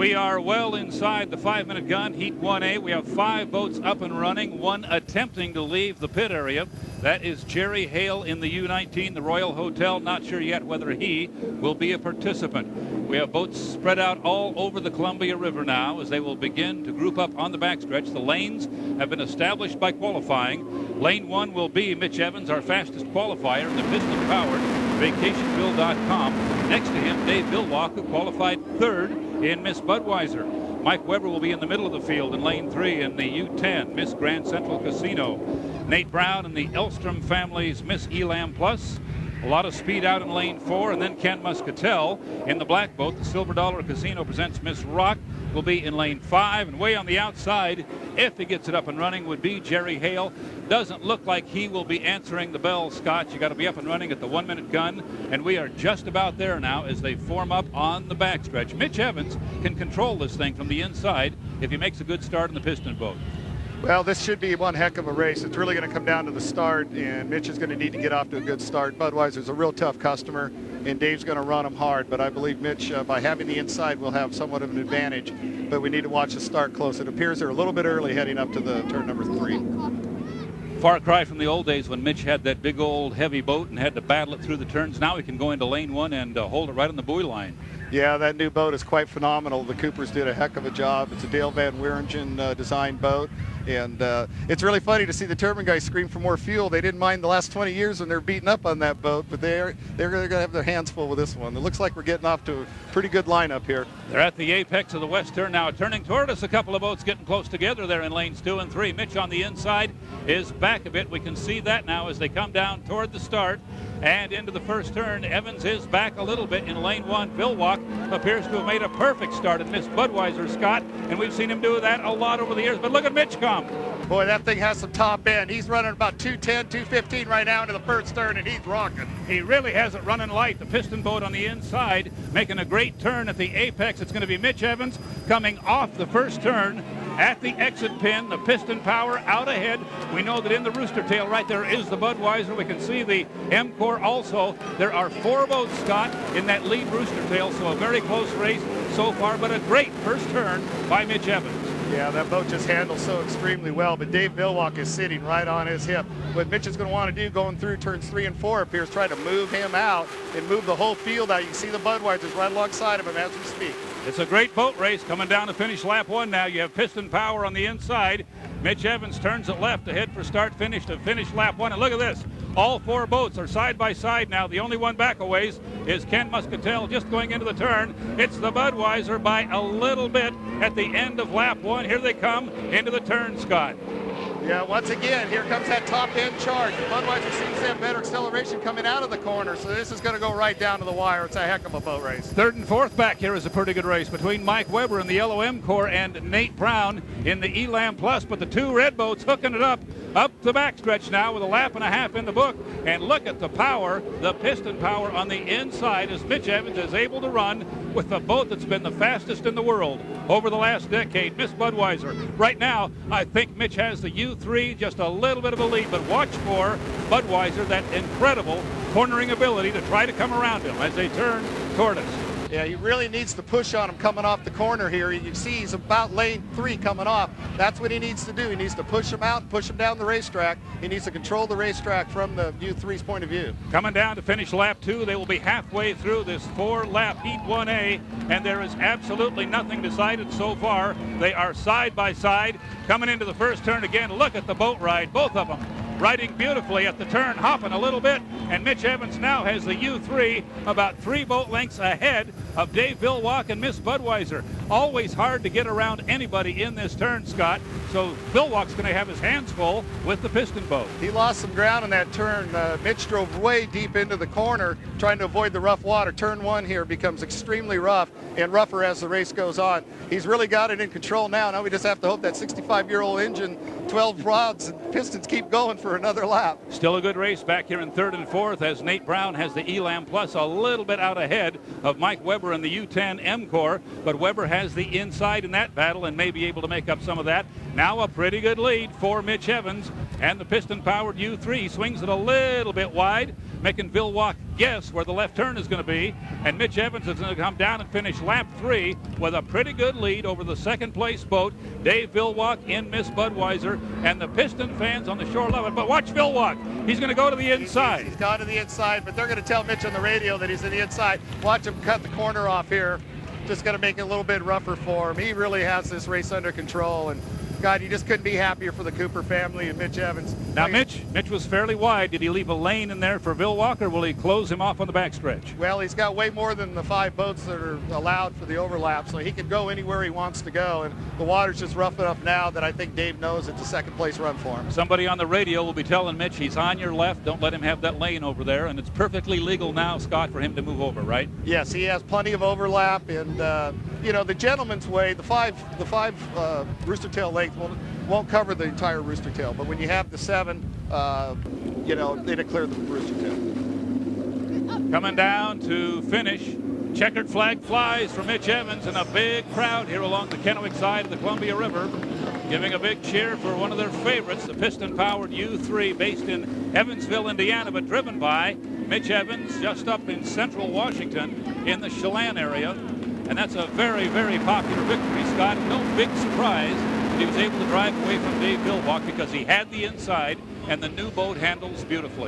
We are well inside the 5-minute gun, Heat 1A. We have 5 boats up and running, one attempting to leave the pit area. That is Jerry Hale in the U-19, the Royal Hotel. Not sure yet whether he will be a participant. We have boats spread out all over the Columbia River now as they will begin to group up on the backstretch. The lanes have been established by qualifying. Lane 1 will be Mitch Evans, our fastest qualifier, in the piston-powered vacationbill.com. Next to him, Dave Bilwalk, who qualified 3rd in Miss Budweiser. Mike Weber will be in the middle of the field in lane 3 in the U10 Miss Grand Central Casino. Nate Brown and the Elstrom family's Miss Elam Plus. A lot of speed out in lane 4, and then Ken Muscatel in the black boat. The Silver Dollar Casino presents Miss Rock will be in lane 5, and way on the outside, if he gets it up and running, would be Jerry Hale. Doesn't look like he will be answering the bell, Scott. You got to be up and running at the 1-minute gun, and we are just about there now as they form up on the backstretch. Mitch Evans can control this thing from the inside if he makes a good start in the piston boat. Well, this should be one heck of a race. It's really going to come down to the start, and Mitch is going to need to get off to a good start. Budweiser's a real tough customer, and Dave's going to run him hard. But I believe Mitch, by having the inside, will have somewhat of an advantage. But we need to watch the start close. It appears they're a little bit early heading up to the turn number 3. Far cry from the old days when Mitch had that big old heavy boat and had to battle it through the turns. Now he can go into lane 1 and hold it right on the buoy line. Yeah, that new boat is quite phenomenal. The Coopers did a heck of a job. It's a Dale Van Wieringen designed boat. And it's really funny to see the turbine guys scream for more fuel. They didn't mind the last 20 years when they're beating up on that boat, but they're going to have their hands full with this one. It looks like we're getting off to a pretty good lineup here. They're at the apex of the west turn now, turning toward us. A couple of boats getting close together there in lanes 2 and 3. Mitch on the inside is back a bit. We can see that now as they come down toward the start and into the first turn. Evans is back a little bit in lane 1. Bilwalk appears to have made a perfect start at Miss Budweiser, Scott, and we've seen him do that a lot over the years. But look at Mitch come. Boy, that thing has some top end. He's running about 210, 215 right now into the first turn, and he's rocking. He really has it running light. The piston boat on the inside making a great turn at the apex. It's going to be Mitch Evans coming off the first turn at the exit pin. The piston power out ahead. We know that in the rooster tail right there is the Budweiser. We can see the M-Core also. There are 4 boats, Scott, in that lead rooster tail, so a very close race so far, but a great first turn by Mitch Evans. Yeah, that boat just handles so extremely well, but Dave Bilwalk is sitting right on his hip. What Mitch is going to want to do going through turns 3 and 4 appears try to move him out and move the whole field out. You can see the Budweisers right alongside of him as we speak. It's a great boat race coming down to finish lap 1 now. You have piston power on the inside. Mitch Evans turns it left to head for start finish to finish lap 1. And look at this. All 4 boats are side by side now. The only one back a ways is Ken Muscatel just going into the turn. It's the Budweiser by a little bit at the end of lap 1. Here they come into the turn, Scott. Yeah, once again, here comes that top end charge. The Budweiser seems to have better acceleration coming out of the corner, so this is going to go right down to the wire. It's a heck of a boat race. 3rd and 4th back here is a pretty good race between Mike Weber in the yellow M-Core and Nate Brown in the Elam Plus, but the 2 red boats hooking it up the backstretch now with a lap and a half in the book. And look at the power, the piston power on the inside as Mitch Evans is able to run with the boat that's been the fastest in the world over the last decade, Miss Budweiser. Right now, I think Mitch has the U3, just a little bit of a lead, but watch for Budweiser, that incredible cornering ability to try to come around him as they turn toward us. Yeah, he really needs to push on him coming off the corner here. You can see he's about lane 3 coming off. That's what he needs to do. He needs to push him out and push him down the racetrack. He needs to control the racetrack from the U3's point of view. Coming down to finish lap 2, they will be halfway through this 4-lap Heat 1A, and there is absolutely nothing decided so far. They are side by side. Coming into the first turn again, look at the boat ride, both of them riding beautifully at the turn, hopping a little bit, and Mitch Evans now has the U3 about 3 boat lengths ahead of Dave Bilwalk and Miss Budweiser. Always hard to get around anybody in this turn, Scott, so Bilwalk's going to have his hands full with the piston boat. He lost some ground in that turn. Mitch drove way deep into the corner trying to avoid the rough water. Turn 1 here becomes extremely rough and rougher as the race goes on. He's really got it in control now. Now we just have to hope that 65-year-old engine, 12 rods and pistons keep going for another lap. Still a good race back here in 3rd and 4th as Nate Brown has the Elam Plus a little bit out ahead of Mike Weber in the U10 M-Core, but Weber has the inside in that battle and may be able to make up some of that. Now a pretty good lead for Mitch Evans and the piston-powered U3 swings it a little bit wide, making Villwock guess where the left turn is going to be. And Mitch Evans is going to come down and finish lap 3 with a pretty good lead over the second-place boat, Dave Villwock in Miss Budweiser. And the Piston fans on the shore love it. But watch Villwock. He's going to go to the inside. He's gone to the inside, but they're going to tell Mitch on the radio that he's in the inside. Watch him cut the corner off here. Just going to make it a little bit rougher for him. He really has this race under control, and God, you just couldn't be happier for the Cooper family and Mitch Evans. Now, Mitch was fairly wide. Did he leave a lane in there for Villwock, or will he close him off on the backstretch? Well, he's got way more than the 5 boats that are allowed for the overlap, so he can go anywhere he wants to go. And the water's just rough enough now that I think Dave knows it's a second-place run for him. Somebody on the radio will be telling Mitch he's on your left. Don't let him have that lane over there. And it's perfectly legal now, Scott, for him to move over, right? Yes, he has plenty of overlap. And, you know, the gentleman's way, the five rooster tail length won't cover the entire rooster tail, but when you have the 7, you know, they declare the rooster tail. Coming down to finish, checkered flag flies for Mitch Evans, and a big crowd here along the Kennewick side of the Columbia River, giving a big cheer for one of their favorites, the piston-powered U3, based in Evansville, Indiana, but driven by Mitch Evans, just up in central Washington in the Chelan area. And that's a very, very popular victory, Scott. No big surprise. He was able to drive away from Dave Villwock because he had the inside, and the new boat handles beautifully.